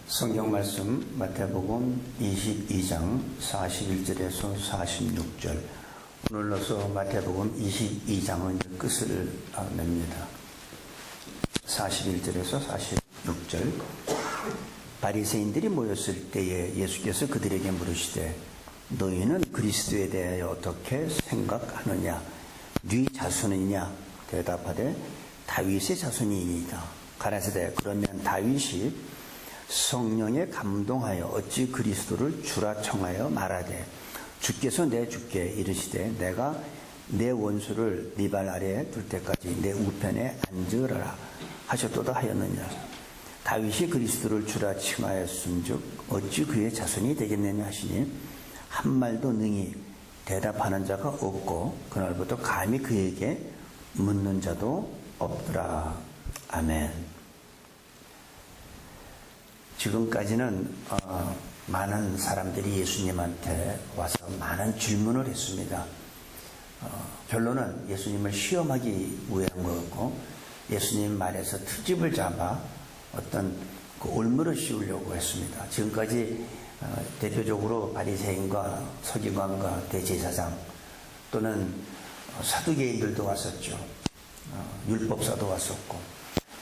성경 말씀 마태복음 22장 41절에서 46절. 오늘로서 마태복음 22장은 끝을 냅니다. 41절에서 46절. 바리새인들이 모였을 때에 예수께서 그들에게 물으시되 너희는 그리스도에 대하여 어떻게 생각하느냐? 네 자손이냐? 대답하되 다윗의 자손이니이다. 가라사대 그러면 다윗이 성령에 감동하여 어찌 그리스도를 주라 청하여 말하되 주께서 내 주께 이르시되 내가 내 원수를 네 발 아래에 둘 때까지 내 우편에 앉으라 하셨도다 하였느냐. 다윗이 그리스도를 주라 칭하였은즉 어찌 그의 자손이 되겠느냐 하시니 한 말도 능히 대답하는 자가 없고 그날부터 감히 그에게 묻는 자도 없더라. 아멘. 지금까지는 많은 사람들이 예수님한테 와서 많은 질문을 했습니다. 결론은 예수님을 시험하기 위한 거였고 예수님 말에서 특집을 잡아 어떤 그 올무를 씌우려고 했습니다. 지금까지 대표적으로 바리새인과 서기관과 대제사장 또는 사두개인들도 왔었죠. 율법사도 왔었고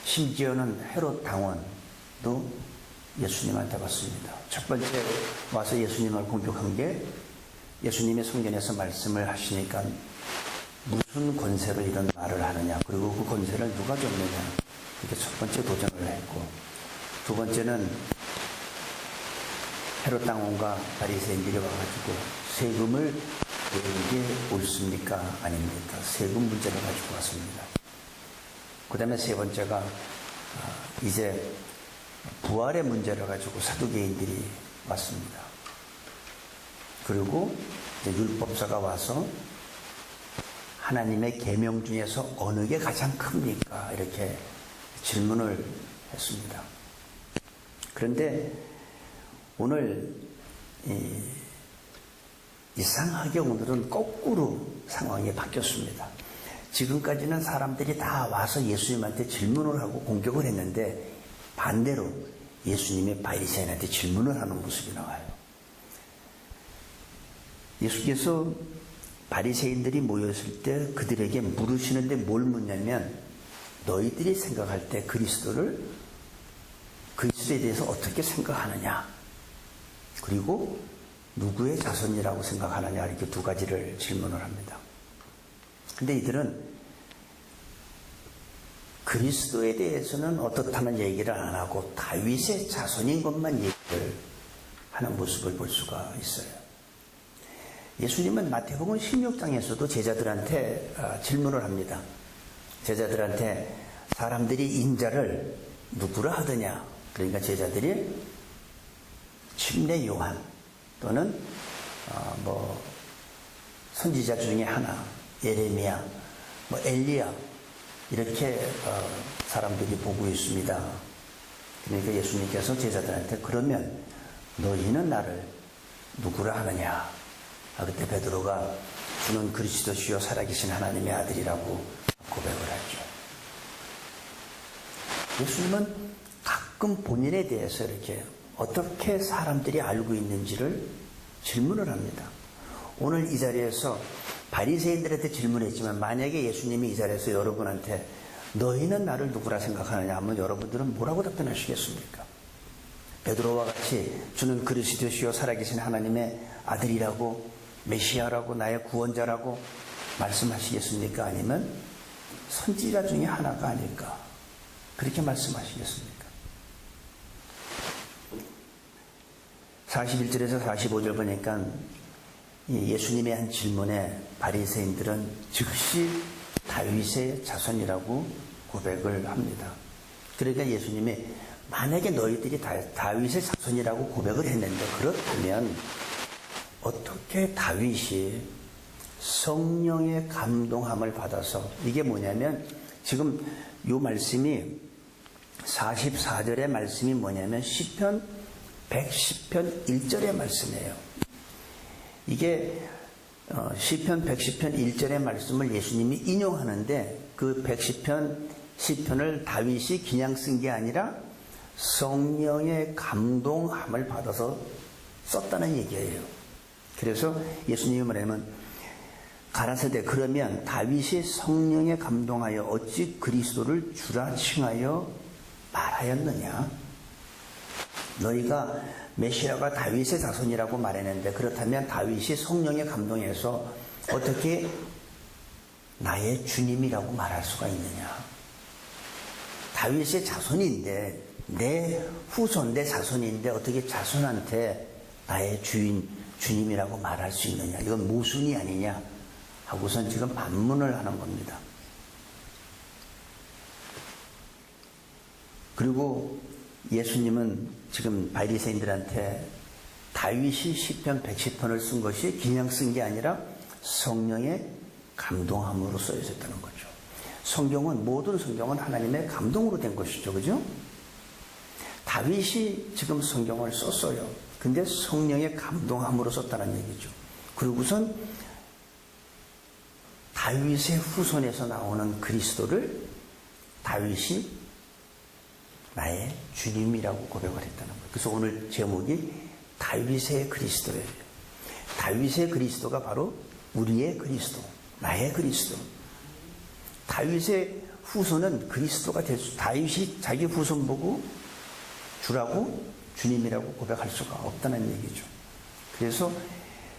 심지어는 헤롯 당원도 예수님한테 왔습니다. 첫 번째 와서 예수님을 공격한 게 예수님의 성전에서 말씀을 하시니까 무슨 권세로 이런 말을 하느냐, 그리고 그 권세를 누가 줬느냐, 이게 첫 번째 도전을 했고, 두 번째는 헤롯 당원과 바리새인들이 와가지고 세금을 내는 게 옳습니까 아닙니까? 세금 문제를 가지고 왔습니다. 그 다음에 세 번째가 이제 부활의 문제를 가지고 사두개인들이 왔습니다. 그리고 이제 율법사가 와서 하나님의 계명 중에서 어느 게 가장 큽니까? 이렇게 질문을 했습니다. 그런데 오늘 이상하게 오늘은 거꾸로 상황이 바뀌었습니다. 지금까지는 사람들이 다 와서 예수님한테 질문을 하고 공격을 했는데 반대로 예수님이 바리새인한테 질문을 하는 모습이 나와요. 예수께서 바리새인들이 모였을 때 그들에게 물으시는데 뭘 묻냐면 너희들이 생각할 때 그리스도에 대해서 어떻게 생각하느냐, 그리고 누구의 자손이라고 생각하느냐, 이렇게 두 가지를 질문을 합니다. 근데 이들은 그리스도에 대해서는 어떻다는 얘기를 안 하고 다윗의 자손인 것만 얘기를 하는 모습을 볼 수가 있어요. 예수님은 마태복음 16장에서도 제자들한테 질문을 합니다. 제자들한테 사람들이 인자를 누구라 하더냐, 그러니까 제자들이 침례 요한 또는 선지자 중에 하나, 예레미야, 엘리야, 이렇게 사람들이 보고 있습니다. 그러니까 예수님께서 제자들한테 그러면 너희는 나를 누구라 하느냐? 그때 베드로가 주는 그리스도시요 살아계신 하나님의 아들이라고 고백을 하죠. 예수님은 가끔 본인에 대해서 이렇게 어떻게 사람들이 알고 있는지를 질문을 합니다. 오늘 이 자리에서 바리새인들한테 질문했지만 만약에 예수님이 이 자리에서 여러분한테 너희는 나를 누구라 생각하느냐 하면 여러분들은 뭐라고 답변하시겠습니까? 베드로와 같이 주는 그리스도시요 살아계신 하나님의 아들이라고, 메시아라고, 나의 구원자라고 말씀하시겠습니까? 아니면 선지자 중에 하나가 아닐까, 그렇게 말씀하시겠습니까? 41절에서 45절 보니까 예수님의 한 질문에 바리새인들은 즉시 다윗의 자손이라고 고백을 합니다. 그러니까 예수님이 만약에 너희들이 다윗의 자손이라고 고백을 했는데 그렇다면 어떻게 다윗이 성령의 감동함을 받아서, 이게 뭐냐면 지금 이 말씀이 44절의 말씀이 뭐냐면 시편 110편 1절의 말씀이에요. 이게 시편 110편 1절의 말씀을 예수님이 인용하는데 그 110편 시편을 다윗이 그냥 쓴 게 아니라 성령의 감동함을 받아서 썼다는 얘기예요. 그래서 예수님이 말하면 가라사대 그러면 다윗이 성령에 감동하여 어찌 그리스도를 주라 칭하여 말하였느냐. 너희가 메시아가 다윗의 자손이라고 말했는데 그렇다면 다윗이 성령에 감동해서 어떻게 나의 주님이라고 말할 수가 있느냐. 다윗의 자손인데 내 후손 내 자손인데 어떻게 자손한테 나의 주님이라고 말할 수 있느냐. 이건 모순이 아니냐 하고선 지금 반문을 하는 겁니다. 그리고 예수님은 지금 바리새인들한테 다윗이 시편 110편을 쓴 것이 그냥 쓴 게 아니라 성령의 감동함으로 써져 있다는 거죠. 모든 성경은 하나님의 감동으로 된 것이죠. 그죠? 다윗이 지금 성경을 썼어요. 근데 성령의 감동함으로 썼다는 얘기죠. 그리고선 다윗의 후손에서 나오는 그리스도를 다윗이 나의 주님이라고 고백을 했다는 거예요. 그래서 오늘 제목이 다윗의 그리스도예요. 다윗의 그리스도가 바로 우리의 그리스도, 나의 그리스도. 다윗의 후손은 그리스도가 될 수, 다윗이 자기 후손 보고 주라고 주님이라고 고백할 수가 없다는 얘기죠. 그래서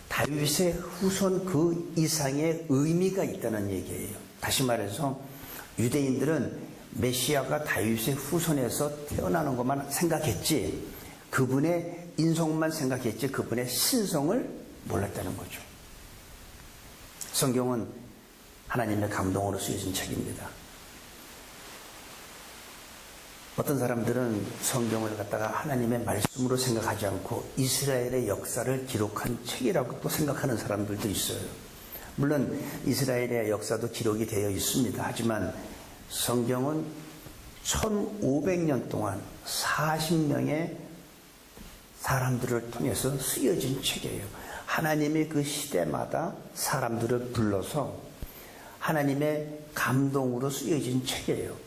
다윗의 후손 그 이상의 의미가 있다는 얘기예요. 다시 말해서 유대인들은 메시아가 다윗의 후손에서 태어나는 것만 생각했지 그분의 인성만 생각했지 그분의 신성을 몰랐다는 거죠. 성경은 하나님의 감동으로 쓰여진 책입니다. 어떤 사람들은 성경을 갖다가 하나님의 말씀으로 생각하지 않고 이스라엘의 역사를 기록한 책이라고 또 생각하는 사람들도 있어요. 물론 이스라엘의 역사도 기록이 되어 있습니다. 하지만 성경은 1500년 동안 40명의 사람들을 통해서 쓰여진 책이에요. 하나님이 그 시대마다 사람들을 불러서 하나님의 감동으로 쓰여진 책이에요.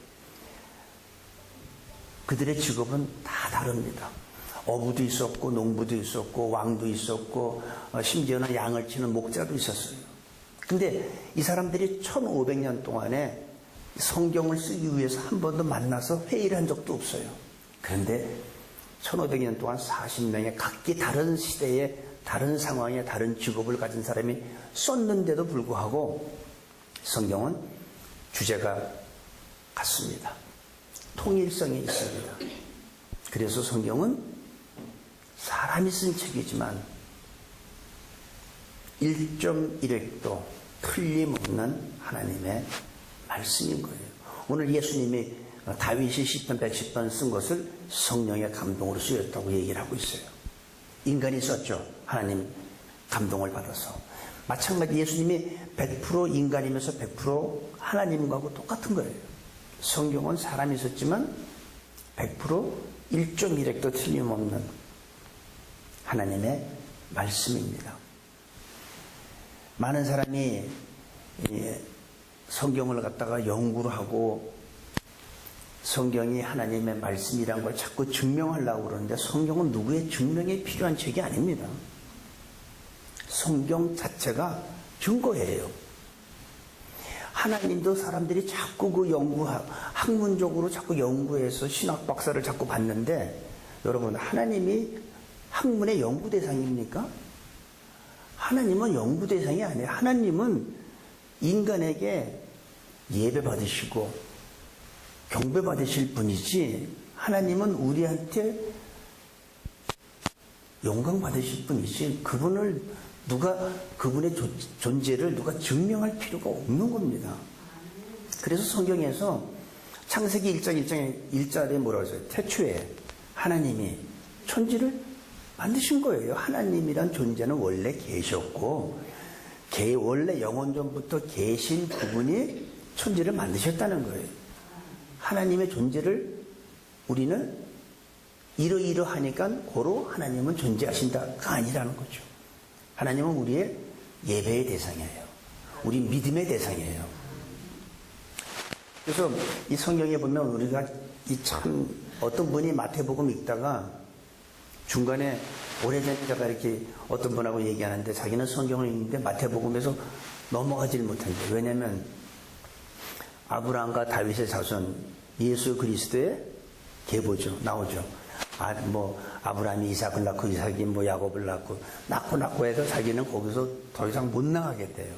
그들의 직업은 다 다릅니다. 어부도 있었고 농부도 있었고 왕도 있었고 심지어는 양을 치는 목자도 있었어요. 근데 이 사람들이 1500년 동안에 성경을 쓰기 위해서 한 번도 만나서 회의를 한 적도 없어요. 그런데 1500년 동안 40명의 각기 다른 시대에 다른 상황에 다른 직업을 가진 사람이 썼는데도 불구하고 성경은 주제가 같습니다. 통일성이 있습니다. 그래서 성경은 사람이 쓴 책이지만 1.1획도 틀림없는 하나님의 말씀인 거예요. 오늘 예수님이 다윗이 시편 110편 쓴 것을 성령의 감동으로 쓰였다고 얘기를 하고 있어요. 인간이 썼죠. 하나님 감동을 받아서. 마찬가지 예수님이 100% 인간이면서 100% 하나님과고 똑같은 거예요. 성경은 사람이 썼지만 100% 1.1획도 틀림없는 하나님의 말씀입니다. 많은 사람이 성경을 갖다가 연구를 하고 성경이 하나님의 말씀이란 걸 자꾸 증명하려고 그러는데 성경은 누구의 증명이 필요한 책이 아닙니다. 성경 자체가 증거예요. 하나님도 사람들이 자꾸 그 학문적으로 자꾸 연구해서 신학 박사를 자꾸 받는데 여러분 하나님이 학문의 연구 대상입니까? 하나님은 연구 대상이 아니에요. 하나님은 인간에게 예배 받으시고 경배 받으실 분이지 하나님은 우리한테 영광 받으실 분이지 그분의 존재를 누가 증명할 필요가 없는 겁니다. 그래서 성경에서 창세기 1장 1절에 뭐라고 했어요? 태초에 하나님이 천지를 만드신 거예요. 하나님이란 존재는 원래 계셨고 원래 영원 전부터 계신 그분이 천지를 만드셨다는 거예요. 하나님의 존재를 우리는 이러이러하니까 고로 하나님은 존재하신다가 아니라는 거죠. 하나님은 우리의 예배의 대상이에요. 우리 믿음의 대상이에요. 그래서 이 성경에 보면 우리가 이 참 어떤 분이 마태복음 읽다가 중간에 오래전에 제가 이렇게 어떤 분하고 얘기하는데 자기는 성경을 읽는데 마태복음에서 넘어가질 못한대. 왜냐면 아브라함과 다윗의 자손 예수 그리스도의 계보죠. 나오죠. 아브라함이 이삭을 낳고 이삭이 야곱을 낳고 해서 자기는 거기서 더 이상 못 나가겠대요.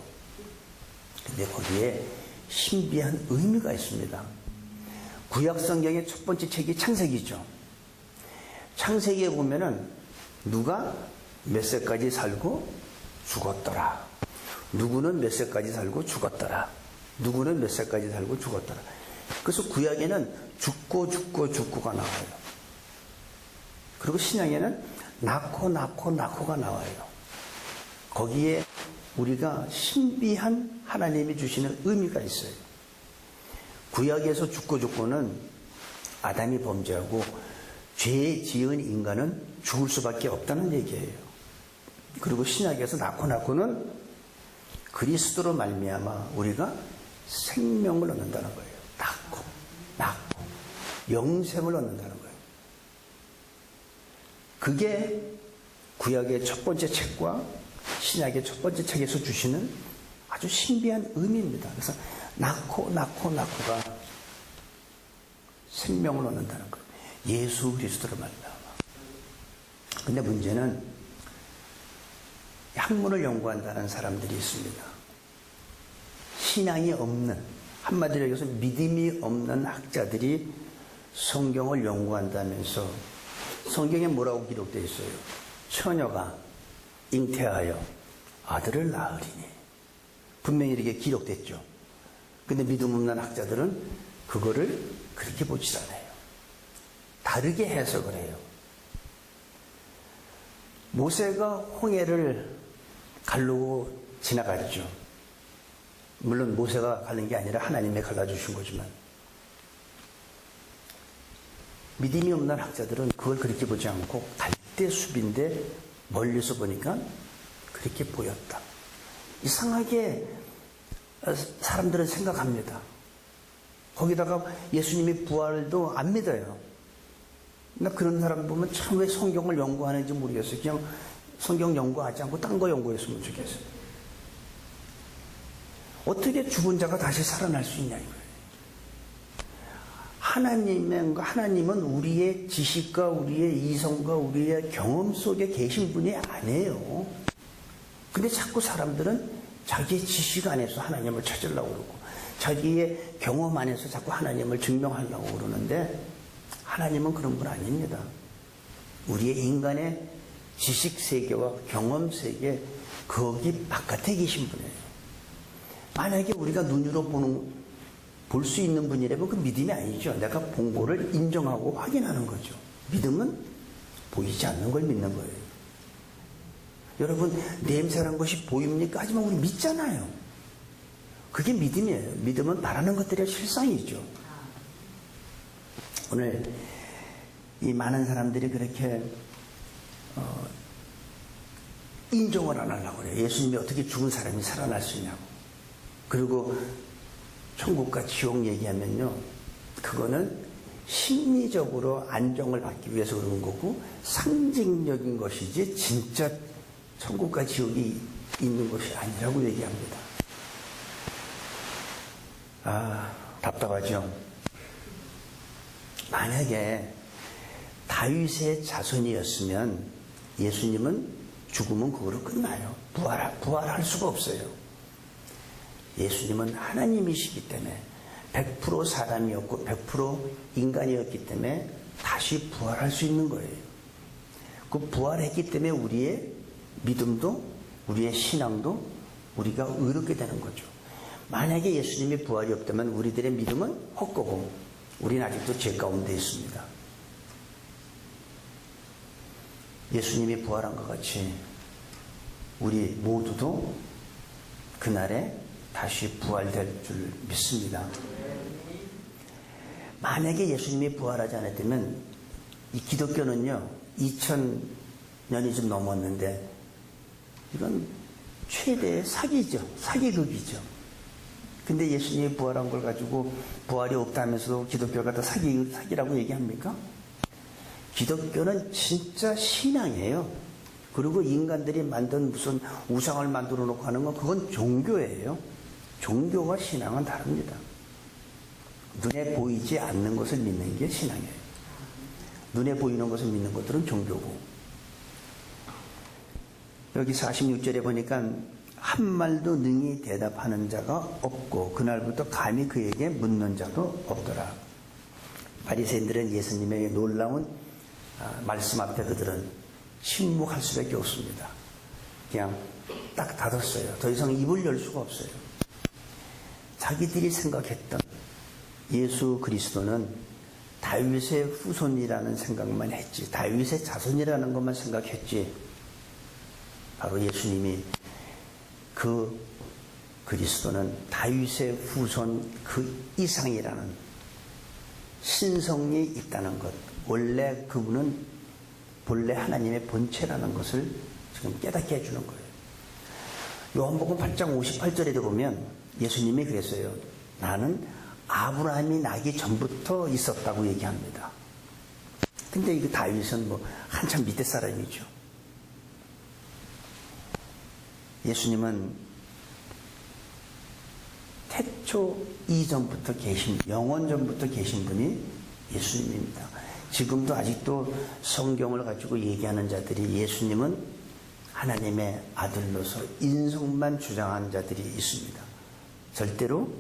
근데 거기에 신비한 의미가 있습니다. 구약 성경의 첫 번째 책이 창세기죠. 창세기에 보면은 누가 몇 세까지 살고 죽었더라. 누구는 몇 세까지 살고 죽었더라. 누구는 몇 세까지 살고 죽었더라. 그래서 구약에는 죽고가 나와요. 그리고 신약에는 낳고가 나와요. 거기에 우리가 신비한 하나님이 주시는 의미가 있어요. 구약에서 죽고는 아담이 범죄하고 죄 지은 인간은 죽을 수밖에 없다는 얘기예요. 그리고 신약에서 낳고는 그리스도로 말미암아 우리가 생명을 얻는다는 거예요. 낳고 영생을 얻는다는 거예요. 그게 구약의 첫 번째 책과 신약의 첫 번째 책에서 주시는 아주 신비한 의미입니다. 그래서 낳고가 생명을 얻는다는 거예요. 예수 그리스도로 말미암아. 근데 문제는 학문을 연구한다는 사람들이 있습니다. 신앙이 없는, 한마디로 얘기해서 믿음이 없는 학자들이 성경을 연구한다면서 성경에 뭐라고 기록되어 있어요? 처녀가 잉태하여 아들을 낳으리니. 분명히 이렇게 기록됐죠. 근데 믿음 없는 학자들은 그거를 그렇게 보지 않아요. 다르게 해석을 해요. 모세가 홍해를 가르고 지나갔죠. 물론 모세가 가는 게 아니라 하나님이 갈라주신 거지만 믿음이 없는 학자들은 그걸 그렇게 보지 않고 갈대숲인데 멀리서 보니까 그렇게 보였다. 이상하게 사람들은 생각합니다. 거기다가 예수님의 부활도 안 믿어요. 나 그런 사람 보면 참 왜 성경을 연구하는지 모르겠어요. 그냥 성경 연구하지 않고 딴 거 연구했으면 좋겠어요. 어떻게 죽은 자가 다시 살아날 수 있냐 이거예요. 하나님은 우리의 지식과 우리의 이성과 우리의 경험 속에 계신 분이 아니에요. 근데 자꾸 사람들은 자기의 지식 안에서 하나님을 찾으려고 그러고 자기의 경험 안에서 자꾸 하나님을 증명하려고 그러는데 하나님은 그런 분 아닙니다. 우리의 인간의 지식 세계와 경험 세계 거기 바깥에 계신 분이에요. 만약에 우리가 눈으로 볼 수 있는 분이라면 그 믿음이 아니죠. 내가 본 거를 인정하고 확인하는 거죠. 믿음은 보이지 않는 걸 믿는 거예요. 여러분 냄새란 것이 보입니까? 하지만 우리 믿잖아요. 그게 믿음이에요. 믿음은 바라는 것들의 실상이죠. 오늘 이 많은 사람들이 그렇게 인정을 안 하려고 그래요. 예수님이 어떻게 죽은 사람이 살아날 수 있냐고. 그리고 천국과 지옥 얘기하면요, 그거는 심리적으로 안정을 받기 위해서 그런 거고 상징적인 것이지 진짜 천국과 지옥이 있는 것이 아니라고 얘기합니다. 답답하죠. 만약에 다윗의 자손이었으면 예수님은 죽으면 그거로 끝나요. 부활할 수가 없어요. 예수님은 하나님이시기 때문에 100% 사람이었고 100% 인간이었기 때문에 다시 부활할 수 있는 거예요. 그 부활했기 때문에 우리의 믿음도 우리의 신앙도 우리가 의롭게 되는 거죠. 만약에 예수님이 부활이 없다면 우리들의 믿음은 헛거고 우리는 아직도 죄 가운데 있습니다. 예수님이 부활한 것 같이 우리 모두도 그날에 다시 부활될 줄 믿습니다. 만약에 예수님이 부활하지 않았다면 이 기독교는요 2000년이 좀 넘었는데 이건 최대의 사기죠. 사기극이죠. 근데 예수님이 부활한 걸 가지고 부활이 없다면서도 기독교가 다 사기라고 얘기합니까? 기독교는 진짜 신앙이에요. 그리고 인간들이 만든 무슨 우상을 만들어 놓고 하는 건 그건 종교예요. 종교와 신앙은 다릅니다. 눈에 보이지 않는 것을 믿는 게 신앙이에요. 눈에 보이는 것을 믿는 것들은 종교고. 여기 46절에 보니까 한 말도 능히 대답하는 자가 없고 그날부터 감히 그에게 묻는 자도 없더라. 바리새인들은 예수님의 놀라운 말씀 앞에 그들은 침묵할 수밖에 없습니다. 그냥 딱 닫았어요. 더 이상 입을 열 수가 없어요. 자기들이 생각했던 예수 그리스도는 다윗의 후손이라는 생각만 했지, 다윗의 자손이라는 것만 생각했지, 바로 예수님이 그 그리스도는 다윗의 후손 그 이상이라는 신성이 있다는 것, 원래 그분은 본래 하나님의 본체라는 것을 지금 깨닫게 해주는 거예요. 요한복음 8장 58절에 보면 예수님이 그랬어요. 나는 아브라함이 나기 전부터 있었다고 얘기합니다. 근데 이 다윗은 뭐 한참 밑에 사람이죠. 예수님은 태초 이전부터 계신, 영원 전부터 계신 분이 예수님입니다. 지금도 아직도 성경을 가지고 얘기하는 자들이 예수님은 하나님의 아들로서 인성만 주장한 자들이 있습니다. 절대로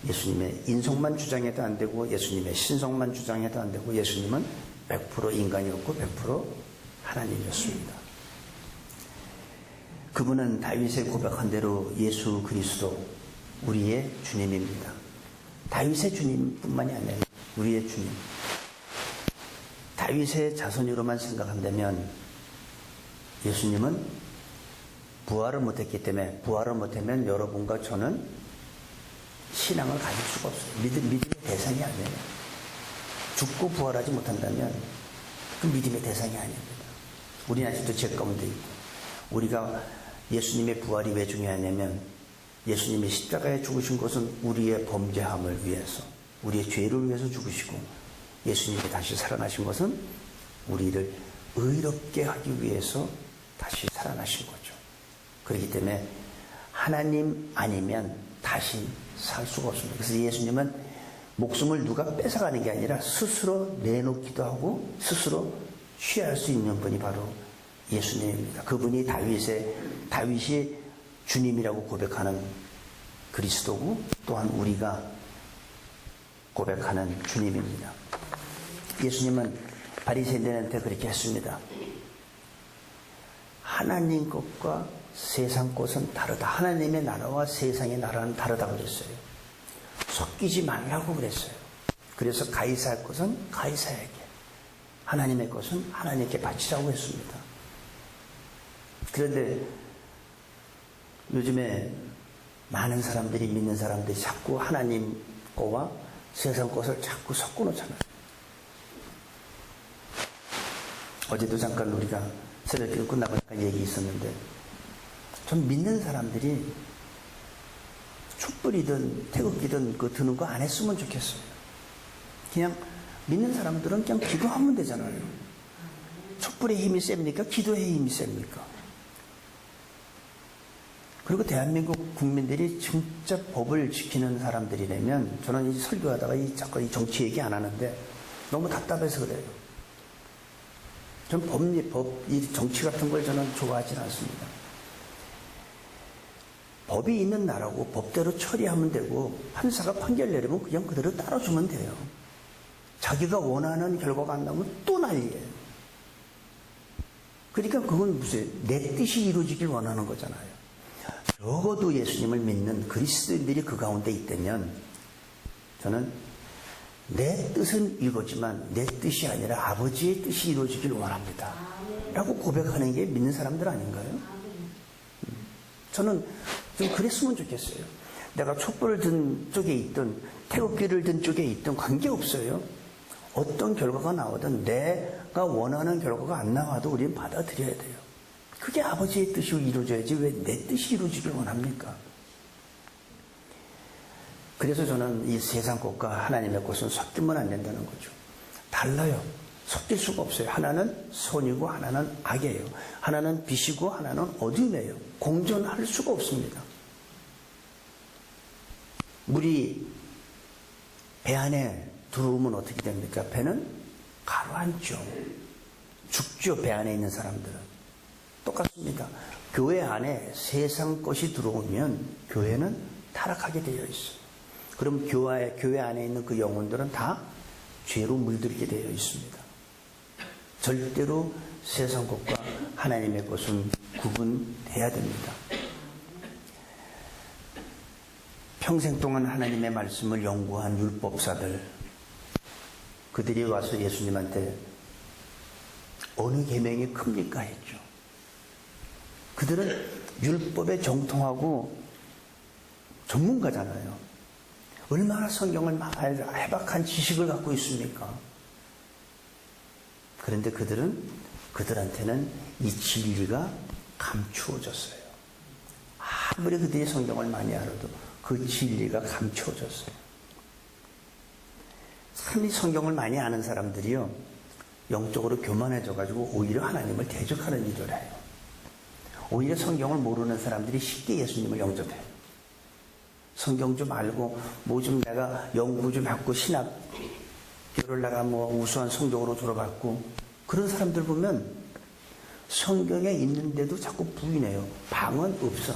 예수님의 인성만 주장해도 안 되고 예수님의 신성만 주장해도 안 되고 예수님은 100% 인간이었고 100% 하나님이었습니다. 그분은 다윗의 고백한 대로 예수 그리스도 우리의 주님입니다. 다윗의 주님뿐만이 아니라 우리의 주님. 다윗의 자손으로만 생각한다면 예수님은 부활을 못했기 때문에, 부활을 못하면 여러분과 저는 신앙을 가질 수가 없어요. 믿음의 대상이 아니에요. 죽고 부활하지 못한다면 그 믿음의 대상이 아닙니다. 우리는 아직도 죄 가운데 있고, 우리가 예수님의 부활이 왜 중요하냐면 예수님이 십자가에 죽으신 것은 우리의 범죄함을 위해서, 우리의 죄를 위해서 죽으시고, 예수님이 다시 살아나신 것은 우리를 의롭게 하기 위해서 다시 살아나신 거죠. 그렇기 때문에 하나님 아니면 다시 살 수가 없습니다. 그래서 예수님은 목숨을 누가 뺏어가는 게 아니라 스스로 내놓기도 하고 스스로 취할 수 있는 분이 바로 예수님입니다. 그분이 다윗이 주님이라고 고백하는 그리스도고, 또한 우리가 고백하는 주님입니다. 예수님은 바리새인들한테 그렇게 했습니다. 하나님 것과 세상 것은 다르다. 하나님의 나라와 세상의 나라는 다르다고 그랬어요. 섞이지 말라고 그랬어요. 그래서 가이사의 것은 가이사에게, 하나님의 것은 하나님께 바치라고 했습니다. 그런데 요즘에 많은 사람들이, 믿는 사람들이 자꾸 하나님 거와 세상 것을 자꾸 섞어 놓잖아요. 어제도 잠깐 우리가 새벽기도 끝나고 잠깐 얘기 있었는데, 전 믿는 사람들이 촛불이든 태극기든 그 드는 거 안 했으면 좋겠어요. 그냥 믿는 사람들은 그냥 기도하면 되잖아요. 촛불의 힘이 셉니까? 기도의 힘이 셉니까? 그리고 대한민국 국민들이 진짜 법을 지키는 사람들이라면, 저는 이 설교하다가 자꾸 이 정치 얘기 안 하는데 너무 답답해서 그래요. 전 이 정치 같은 걸 저는 좋아하지는 않습니다. 법이 있는 나라고 법대로 처리하면 되고, 판사가 판결 내리면 그냥 그대로 따라주면 돼요. 자기가 원하는 결과가 안 나오면 또 난리예요. 그러니까 그건 무슨 내 뜻이 이루어지길 원하는 거잖아요. 적어도 예수님을 믿는 그리스도인들이 그 가운데 있다면 저는 내 뜻은 이거지만 내 뜻이 아니라 아버지의 뜻이 이루어지길 원합니다 라고 고백하는 게 믿는 사람들 아닌가요? 저는 좀 그랬으면 좋겠어요. 내가 촛불을 든 쪽에 있든 태극기를 든 쪽에 있든 관계없어요. 어떤 결과가 나오든 내가 원하는 결과가 안 나와도 우리는 받아들여야 돼요. 그게 아버지의 뜻이 이루어져야지 왜 내 뜻이 이루어지길 원합니까? 그래서 저는 이 세상 것과 하나님의 것은 섞이면 안 된다는 거죠. 달라요. 섞일 수가 없어요. 하나는 선이고 하나는 악이에요. 하나는 빛이고 하나는 어둠이에요. 공존할 수가 없습니다. 물이 배 안에 들어오면 어떻게 됩니까? 배는 가라앉죠. 죽죠. 배 안에 있는 사람들은. 똑같습니다. 교회 안에 세상 것이 들어오면 교회는 타락하게 되어 있어요. 그럼 교회 안에 있는 그 영혼들은 다 죄로 물들게 되어 있습니다. 절대로 세상 것과 하나님의 것은 구분해야 됩니다. 평생 동안 하나님의 말씀을 연구한 율법사들, 그들이 와서 예수님한테 어느 계명이 큽니까 했죠. 그들은 율법에 정통하고 전문가잖아요. 얼마나 성경을 해박한 지식을 갖고 있습니까? 그런데 그들한테는 이 진리가 감추어졌어요. 아무리 그들이 성경을 많이 알아도 그 진리가 감추어졌어요. 참 이 성경을 많이 아는 사람들이요, 영적으로 교만해져가지고 오히려 하나님을 대적하는 일을 해요. 오히려 성경을 모르는 사람들이 쉽게 예수님을 영접해요. 성경 좀 알고 뭐 좀 내가 연구 좀 하고 신학교를 내가 뭐 우수한 성적으로 졸업하고 그런 사람들 보면 성경에 있는데도 자꾸 부인해요. 방언 없어.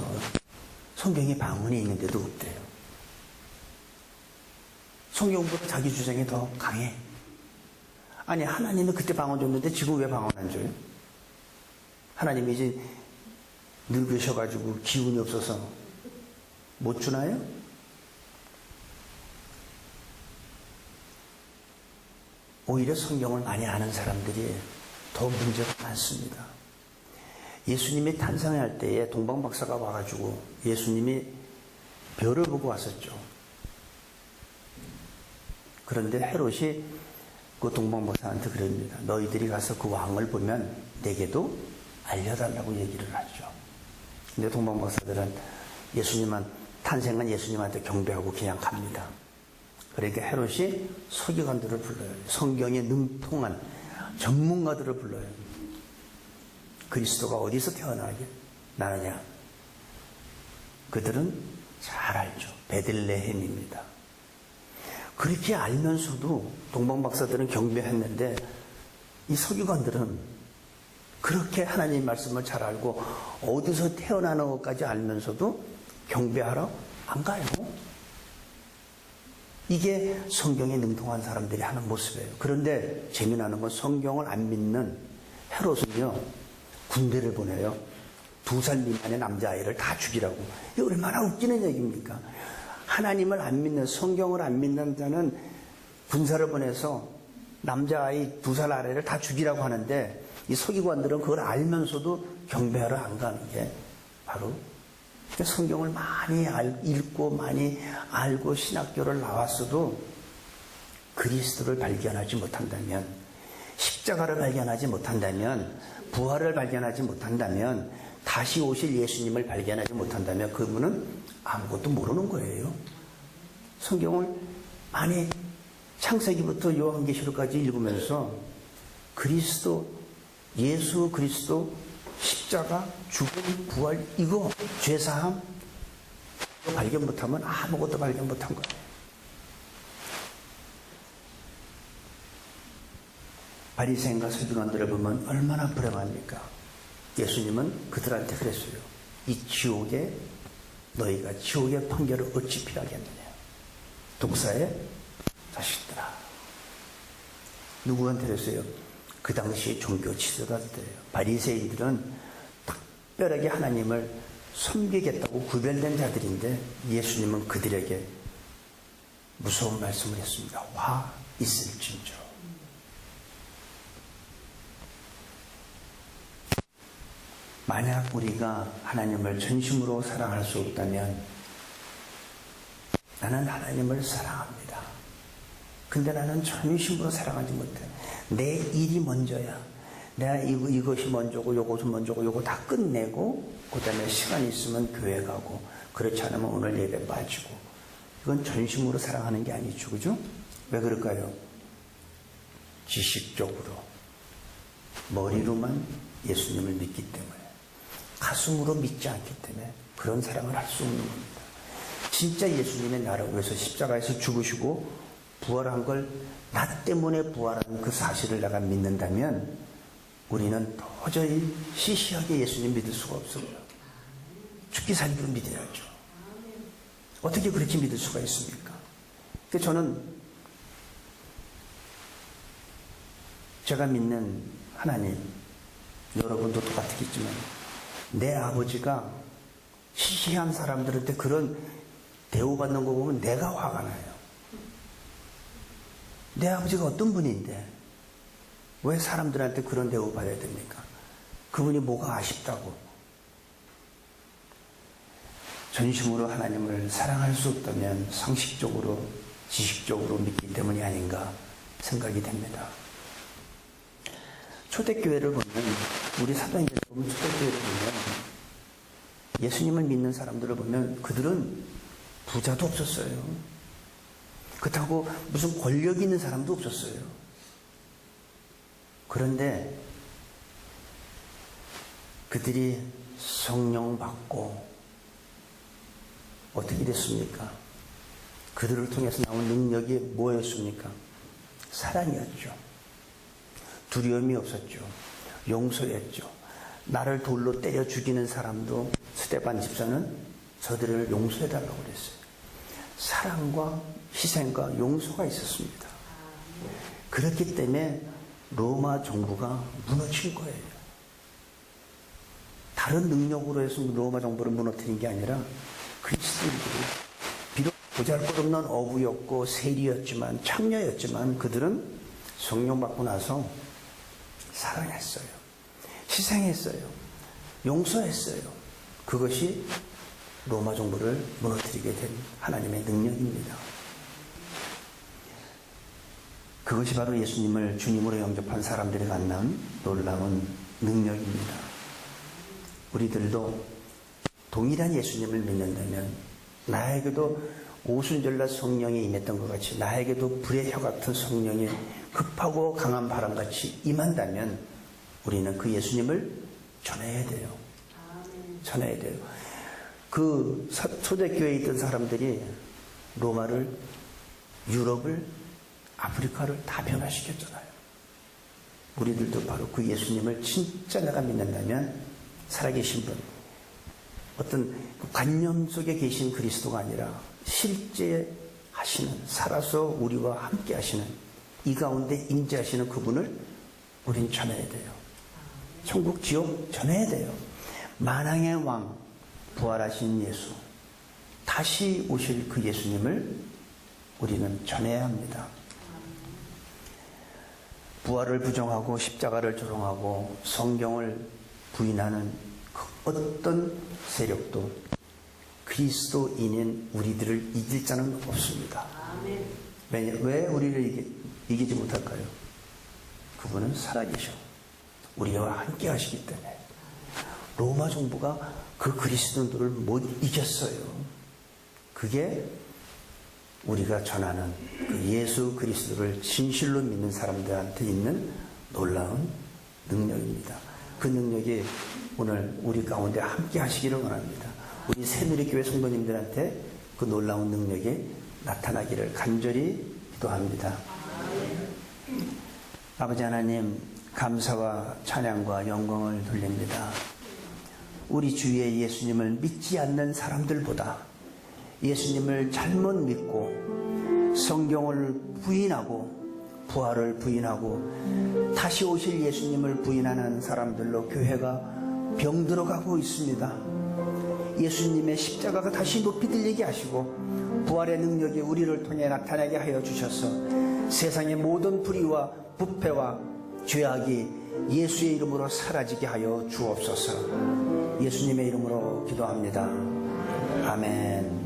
성경에 방언이 있는데도 없대요. 성경보다 자기 주장이 더 강해. 아니 하나님은 그때 방언 줬는데 지금 왜 방언 안 줘요? 하나님이 이제 늙으셔가지고 기운이 없어서 못 주나요? 오히려 성경을 많이 아는 사람들이 더 문제가 많습니다. 예수님이 탄생할 때에 동방박사가 와가지고 예수님이 별을 보고 왔었죠. 그런데 헤롯이 그 동방박사한테 그럽니다. 너희들이 가서 그 왕을 보면 내게도 알려달라고 얘기를 하죠. 근데 동방박사들은 탄생한 예수님한테 경배하고 그냥 갑니다. 그러니까 헤롯이 서기관들을 불러요. 성경에 능통한 전문가들을 불러요. 그리스도가 어디서 태어나느냐? 그들은 잘 알죠. 베들레헴입니다. 그렇게 알면서도 동방박사들은 경배했는데 이 서기관들은 그렇게 하나님 말씀을 잘 알고 어디서 태어나는 것까지 알면서도 경배하러 안 가요. 이게 성경에 능통한 사람들이 하는 모습이에요. 그런데 재미나는 건 성경을 안 믿는 헤롯은요, 군대를 보내요. 2살 미만의 남자아이를 다 죽이라고. 이게 얼마나 웃기는 얘기입니까? 하나님을 안 믿는, 성경을 안 믿는 자는 군사를 보내서 남자아이 2살 아래를 다 죽이라고 하는데 이 서기관들은 그걸 알면서도 경배하러 안 가는 게 바로 성경을 많이 읽고 많이 알고 신학교를 나왔어도 그리스도를 발견하지 못한다면, 십자가를 발견하지 못한다면, 부활을 발견하지 못한다면, 다시 오실 예수님을 발견하지 못한다면 그분은 아무것도 모르는 거예요. 성경을 많이 창세기부터 요한계시록까지 읽으면서 그리스도, 예수 그리스도, 십자가, 죽음, 부활, 이거 죄사함 이거 발견 못하면 아무것도 발견 못한 거예요. 바리새인과 서기관들을 보면 얼마나 불행합니까? 예수님은 그들한테 그랬어요. 이 지옥에 너희가 지옥의 판결을 어찌 피하겠느냐? 독사의 자식들아. 누구한테 그랬어요? 그 당시에 종교 지도자들이에요. 바리새인들은 특별하게 하나님을 섬기겠다고 구별된 자들인데 예수님은 그들에게 무서운 말씀을 했습니다. 화 있을진저. 만약 우리가 하나님을 전심으로 사랑할 수 없다면 나는 하나님을 사랑합니다. 근데 나는 전심으로 사랑하지 못해. 내 일이 먼저야. 내가 이것이 먼저고 요것이 먼저고 요거 다 끝내고 그 다음에 시간 있으면 교회 가고 그렇지 않으면 오늘 예배 빠지고. 이건 전심으로 사랑하는 게 아니죠. 그죠? 왜 그럴까요? 지식적으로, 머리로만 예수님을 믿기 때문에, 가슴으로 믿지 않기 때문에 그런 사랑을 할 수 없는 겁니다. 진짜 예수님의 나를 위해서 십자가에서 죽으시고 부활한 걸, 나 때문에 부활한 그 사실을 내가 믿는다면 우리는 도저히 시시하게 예수님 믿을 수가 없어요. 죽기 살기로 믿어야죠. 어떻게 그렇게 믿을 수가 있습니까? 그래서 저는 제가 믿는 하나님, 여러분도 똑같겠지만 내 아버지가 시시한 사람들한테 그런 대우받는 거 보면 내가 화가 나요. 내 아버지가 어떤 분인데 왜 사람들한테 그런 대우받아야 됩니까? 그분이 뭐가 아쉽다고. 전심으로 하나님을 사랑할 수 없다면 상식적으로, 지식적으로 믿기 때문이 아닌가 생각이 됩니다. 초대교회를 보면, 우리 사도행전을 보면, 초대교회를 보면 예수님을 믿는 사람들을 보면 그들은 부자도 없었어요. 그렇다고 무슨 권력 있는 사람도 없었어요. 그런데 그들이 성령 받고 어떻게 됐습니까? 그들을 통해서 나온 능력이 뭐였습니까? 사랑이었죠. 두려움이 없었죠. 용서였죠. 나를 돌로 때려 죽이는 사람도 스데반 집사는 저들을 용서해달라고 그랬어요. 사랑과 희생과 용서가 있었습니다. 그렇기 때문에 로마 정부가 무너진 거예요. 다른 능력으로 해서 로마 정부를 무너뜨린 게 아니라 그리스도인들이, 비록 보잘것없는 어부였고 세리였지만, 창녀였지만 그들은 성령 받고 나서 사랑했어요. 희생했어요. 용서했어요. 그것이 로마 정부를 무너뜨리게 된 하나님의 능력입니다. 그것이 바로 예수님을 주님으로 영접한 사람들이 갖는 놀라운 능력입니다. 우리들도 동일한 예수님을 믿는다면 나에게도 오순절날 성령이 임했던 것 같이 나에게도 불의 혀 같은 성령이 급하고 강한 바람같이 임한다면 우리는 그 예수님을 전해야 돼요. 전해야 돼요. 그 초대교회에 있던 사람들이 로마를, 유럽을, 아프리카를 다 변화시켰잖아요. 우리들도 바로 그 예수님을 진짜 내가 믿는다면 살아계신 분, 어떤 관념 속에 계신 그리스도가 아니라 실제 하시는, 살아서 우리와 함께 하시는, 이 가운데 임재하시는 그분을 우린 전해야 돼요. 천국 지옥 전해야 돼요. 만왕의 왕, 부활하신 예수, 다시 오실 그 예수님을 우리는 전해야 합니다. 부활을 부정하고 십자가를 조롱하고 성경을 부인하는 그 어떤 세력도 그리스도인인 우리들을 이길 자는 없습니다. 왜 우리를 이기지 못할까요? 그분은 살아계셔 우리와 함께 하시기 때문에. 로마 정부가 그 그리스도인들을 못 이겼어요. 그게 우리가 전하는 그 예수 그리스도를 진실로 믿는 사람들한테 있는 놀라운 능력입니다. 그 능력이 오늘 우리 가운데 함께 하시기를 원합니다. 우리 새누리교회 성도님들한테 그 놀라운 능력이 나타나기를 간절히 기도합니다. 아버지 하나님, 감사와 찬양과 영광을 돌립니다. 우리 주위에 예수님을 믿지 않는 사람들보다 예수님을 잘못 믿고 성경을 부인하고 부활을 부인하고 다시 오실 예수님을 부인하는 사람들로 교회가 병들어가고 있습니다. 예수님의 십자가가 다시 높이 들리게 하시고 부활의 능력이 우리를 통해 나타나게 하여 주셔서 세상의 모든 불의와 부패와 죄악이 예수의 이름으로 사라지게 하여 주옵소서. 예수님의 이름으로 기도합니다. 아멘.